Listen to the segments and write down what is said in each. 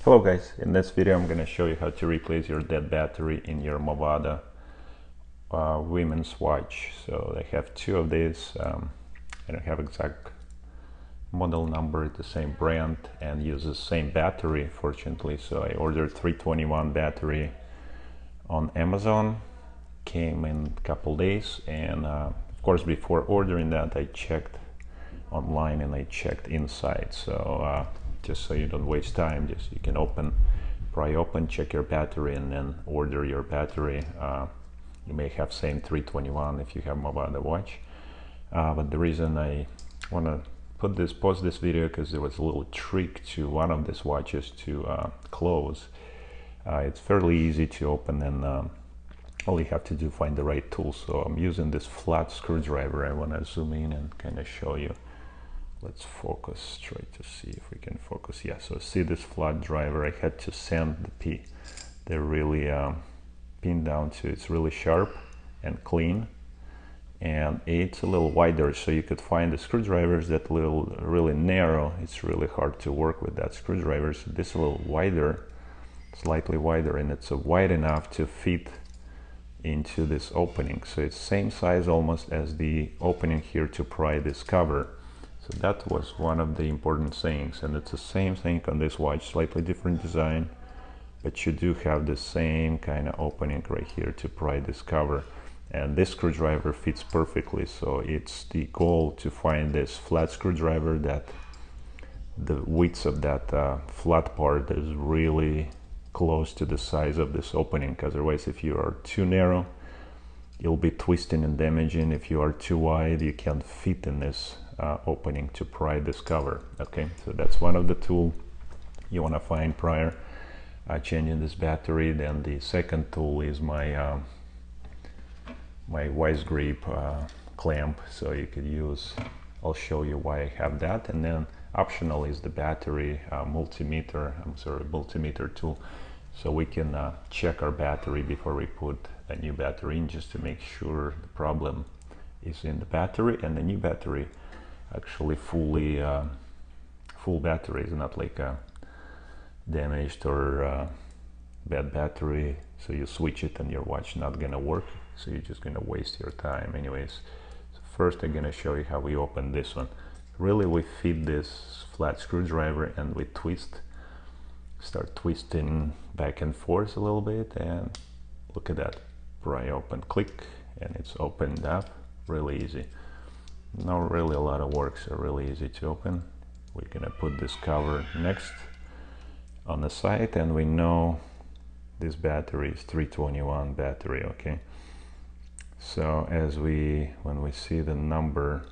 Hello guys, in this video I'm going to show you how to replace your dead battery in your Movado women's watch. So I have two of these. I don't have exact model number, the same brand, and use the same battery fortunately. So I ordered 321 battery on Amazon, came in a couple days, and of course before ordering that I checked online and I checked inside. So just so you don't waste time, just you can pry open, check your battery, and then order your battery. You may have same 321 if you have Movado watch, but the reason I want to pause this video because there was a little trick to one of these watches to close. It's fairly easy to open, and all you have to do find the right tool. So I'm using this flat screwdriver. I want to zoom in and kind of show you. Let's focus, try to see if we can focus. Yeah, so see this flat driver, I had to sand the P. They're really pinned down to, it's really sharp and clean, and it's a little wider, so you could find the screwdrivers that really narrow. It's really hard to work with that screwdriver. So this a little wider, slightly wider, and it's wide enough to fit into this opening. So it's same size almost as the opening here to pry this cover. So that was one of the important things, and it's the same thing on this watch, slightly different design, but you do have the same kind of opening right here to pry this cover, and this screwdriver fits perfectly. So it's the goal to find this flat screwdriver that the width of that flat part is really close to the size of this opening, because otherwise if you are too narrow you'll be twisting and damaging. If you are too wide you can't fit in this opening to pry this cover. Okay, so that's one of the tools you want to find prior changing this battery. Then the second tool is my my wise grip clamp, so you could use, I'll show you why I have that. And then optional is the battery multimeter tool, so we can check our battery before we put a new battery in, just to make sure the problem is in the battery, and the new battery actually full battery is not like a damaged or bad battery, so you switch it and your watch not gonna work, so you're just gonna waste your time anyways. So first I'm gonna show you how we open this one. Really, we fit this flat screwdriver and we start twisting back and forth a little bit, and look at that, pry open, click, and it's opened up. Really easy, not really a lot of work, so really easy to open. We're gonna put this cover next on the side, and we know this battery is 321 battery. Okay, so when we see the number,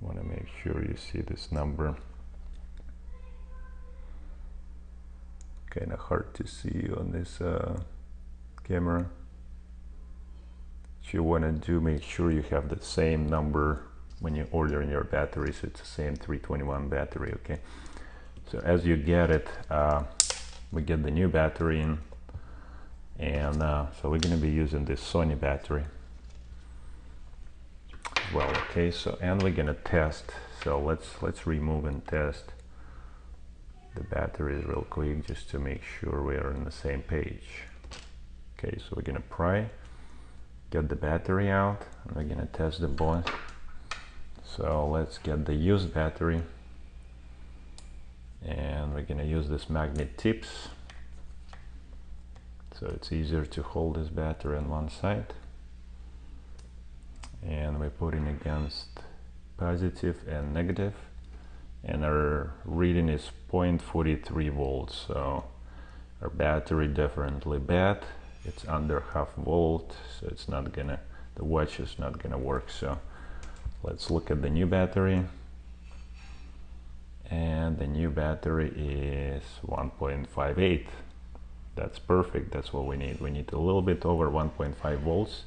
want to make sure you see this number. Kind of hard to see on this camera. What you want to do, make sure you have the same number when you order in your battery, so it's the same 321 battery. Okay, so as you get it, we get the new battery in, and so we're going to be using this Sony battery as well. Okay, so and we're going to test, so let's remove and test the batteries real quick, just to make sure we are on the same page. Okay, so we're gonna get the battery out, and we're gonna test the both. So let's get the used battery, and we're gonna use this magnet tips, so it's easier to hold this battery on one side, and we're putting against positive and negative, and our reading is 0.43 volts, so our battery definitely bad. It's under half volt, so it's not gonna, the watch is not gonna work. So let's look at the new battery, and the new battery is 1.58. That's perfect, that's what we need. We need a little bit over 1.5 volts.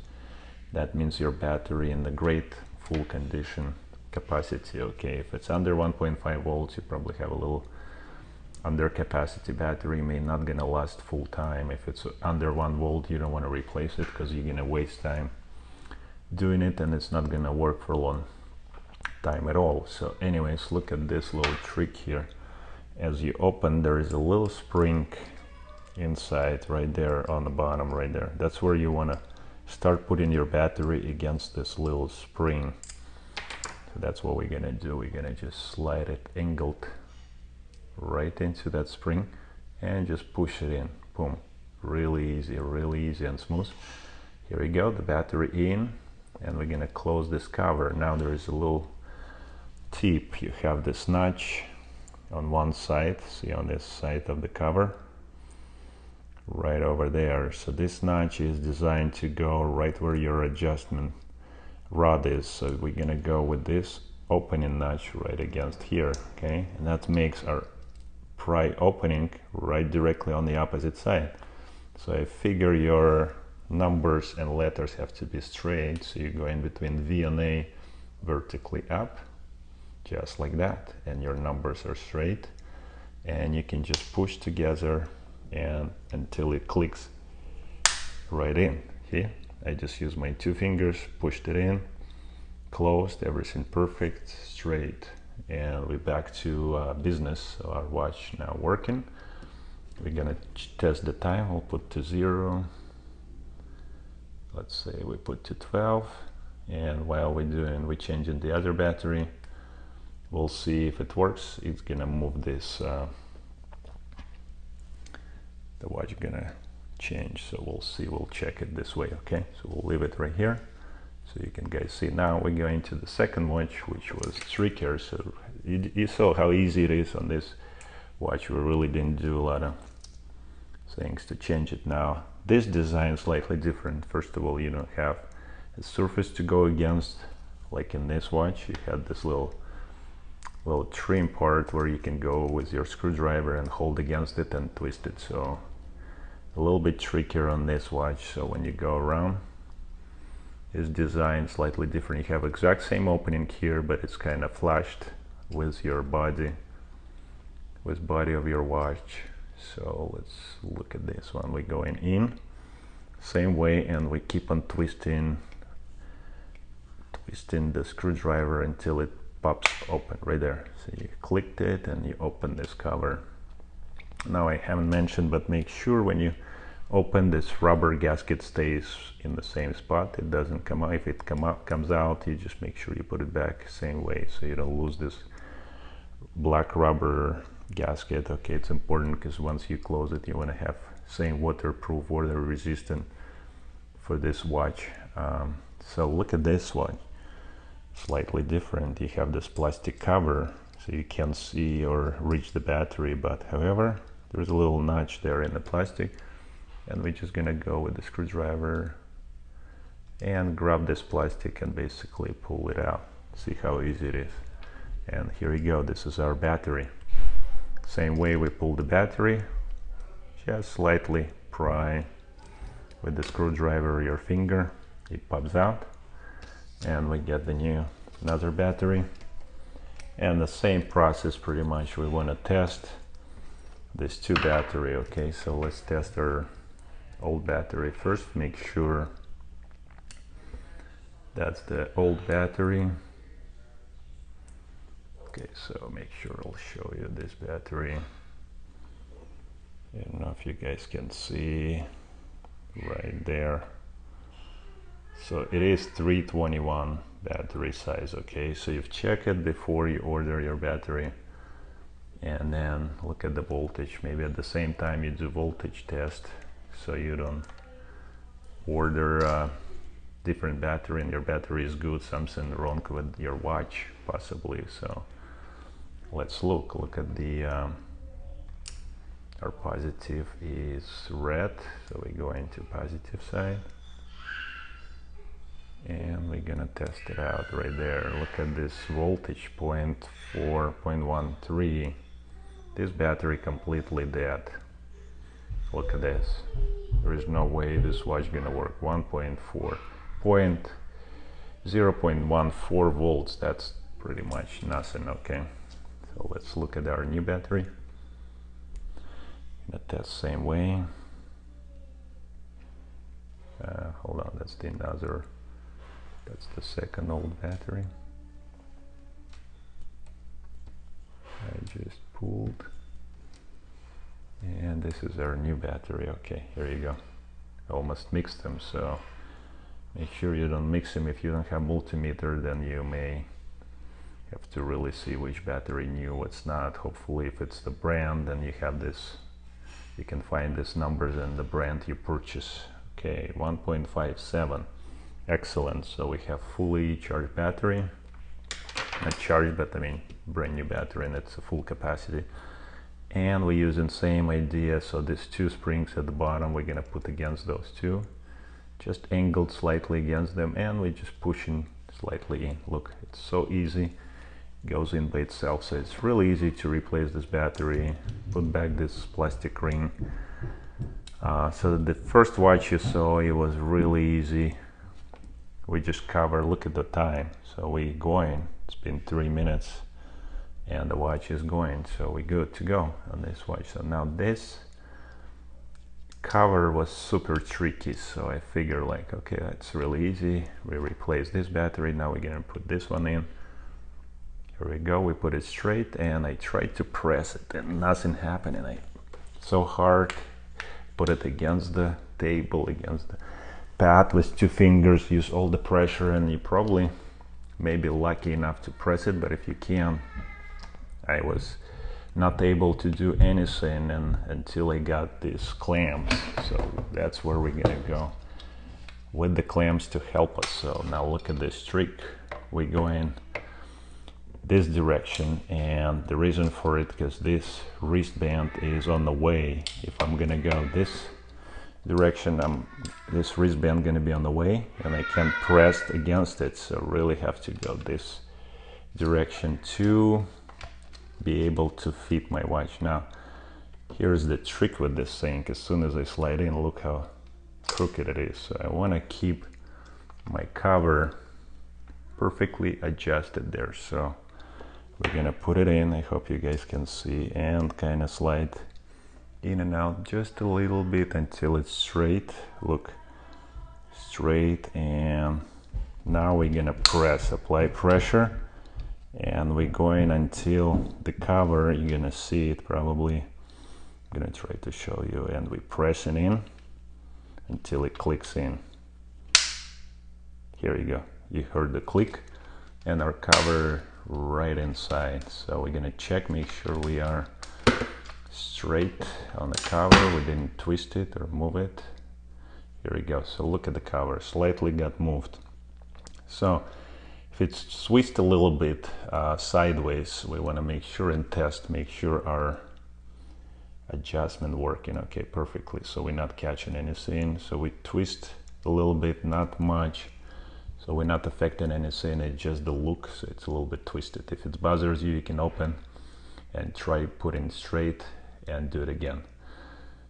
That means your battery in the great full condition capacity. Okay, if it's under 1.5 volts, you probably have a little under capacity battery, may not gonna last full time. If it's under 1 volt, you don't want to replace it because you're gonna waste time doing it, and it's not gonna work for a long time at all. So anyways, look at this little trick here. As you open, there is a little spring inside right there on the bottom right there. That's where you want to start putting your battery against this little spring. So that's what we're gonna do. We're gonna just slide it angled right into that spring and just push it in. Boom. Really easy and smooth. Here we go, the battery in, and we're gonna close this cover. Now there is a little tip. You have this notch on one side, see on this side of the cover, right over there. So this notch is designed to go right where your adjustment rod is. So we're gonna go with this opening notch right against here, okay? And that makes our pry opening right directly on the opposite side. So I figure your numbers and letters have to be straight, so you go in between V and A vertically up, just like that, and your numbers are straight, and you can just push together and until it clicks right in. See, I just used my 2 fingers, pushed it in, closed, everything perfect, straight, and we're back to business. So our watch now working. We're gonna test the time. We'll put to 0. Let's say we put to 12, and while we're changing the other battery, we'll see if it works. It's gonna move this, the watch gonna change, so we'll see, we'll check it this way, okay? So we'll leave it right here so you can guys see. Now we're going to the second watch, which was trickier. So you saw how easy it is on this watch. We really didn't do a lot of things to change it. Now this design is slightly different. First of all, you don't have a surface to go against like in this watch. You had this little trim part where you can go with your screwdriver and hold against it and twist it. So a little bit trickier on this watch. So when you go around, it's designed slightly different. You have exact same opening here, but it's kind of flushed with your body of your watch. So let's look at this one. We're going in same way, and we keep on twisting the screwdriver until it pops open right there. So you clicked it and you open this cover. Now I haven't mentioned, but make sure when you open, this rubber gasket stays in the same spot. It doesn't come out. If it comes out, you just make sure you put it back same way so you don't lose this black rubber gasket. Okay, it's important because once you close it, you want to have same waterproof, water resistant for this watch. So look at this one, slightly different. You have this plastic cover so you can't see or reach the battery, but however, there's a little notch there in the plastic, and we're just gonna go with the screwdriver and grab this plastic and basically pull it out. See how easy it is. And here we go, this is our battery. Same way we pull the battery, just slightly pry with the screwdriver your finger, it pops out, and we get the another battery. And the same process pretty much. We want to test this 2 battery. Okay, so let's test our old battery first. Make sure that's the old battery. Okay, so make sure I'll show you this battery. I don't know if you guys can see right there. So it is 321 battery size. Okay, so you've checked it before you order your battery, and then look at the voltage. Maybe at the same time you do voltage test, so you don't order a different battery and your battery is good, something wrong with your watch possibly. So let's look at the our positive is red, so we go into positive side and we're gonna test it out right there. Look at this voltage, 0.4.13. This battery completely dead. Look at this. There is no way this watch gonna work. 0.14 volts, that's pretty much nothing. Okay, so let's look at our new battery. Gonna test same way. Hold on, that's the another That's the second old battery I just pulled. And this is our new battery. Okay, here you go. I almost mixed them, so make sure you don't mix them. If you don't have multimeter, then you may have to really see which battery new, what's not. Hopefully if it's the brand, then you have this, you can find these numbers in the brand you purchase. Okay, 1.57, excellent. So we have fully charged battery, not charged, but I mean brand new battery, and it's a full capacity. And we're using same idea, so these two springs at the bottom we're gonna put against those two, just angled slightly against them, and we're just pushing slightly in. Look, it's so easy, goes in by itself. So it's really easy to replace this battery, put back this plastic ring. So the first watch you saw, it was really easy. We just cover, look at the time, so we going, it's been 3 minutes and the watch is going, so we're good to go on this watch. So now this cover was super tricky, so I figured like, okay, that's really easy. We replace this battery, now we're gonna put this one in. Here we go, we put it straight, and I tried to press it and nothing happened, and so hard, put it against the table, against the pad with 2 fingers, use all the pressure, and you probably may be lucky enough to press it, but if you can, I was not able to do anything until I got these clamps. So that's where we're gonna go with the clamps to help us. So now look at this trick. We go in this direction, and the reason for it, because this wristband is on the way. If I'm gonna go this direction, this wristband gonna be on the way, and I can't press against it, so really have to go this direction to be able to fit my watch. Now here's the trick with this thing. As soon as I slide in, look how crooked it is. So I want to keep my cover perfectly adjusted there. So we're gonna put it in, I hope you guys can see, and kind of slide in and out just a little bit until it's straight. Look, straight. And now we're gonna press, apply pressure, and we're going until the cover, you're gonna see it probably, I'm gonna try to show you, and we press it in until it clicks in. Here you go, you heard the click, and our cover right inside. So we're gonna check, make sure we are straight on the cover, we didn't twist it or move it. Here we go, so look at the cover, slightly got moved. So if it's twisted a little bit sideways, we want to make sure and test, make sure our adjustment working okay perfectly, so we're not catching anything. So we twist a little bit, not much, so we're not affecting anything, it's just the look, so it's a little bit twisted. If it bothers you, you can open and try putting straight and do it again.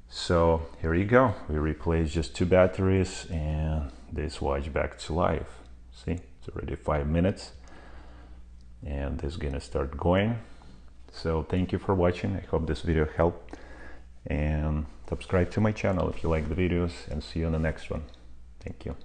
So here you go, we replaced just 2 batteries and this watch back to life. See, it's already 5 minutes and it's gonna start going. So thank you for watching, I hope this video helped, and subscribe to my channel if you like the videos, and see you on the next one. Thank you.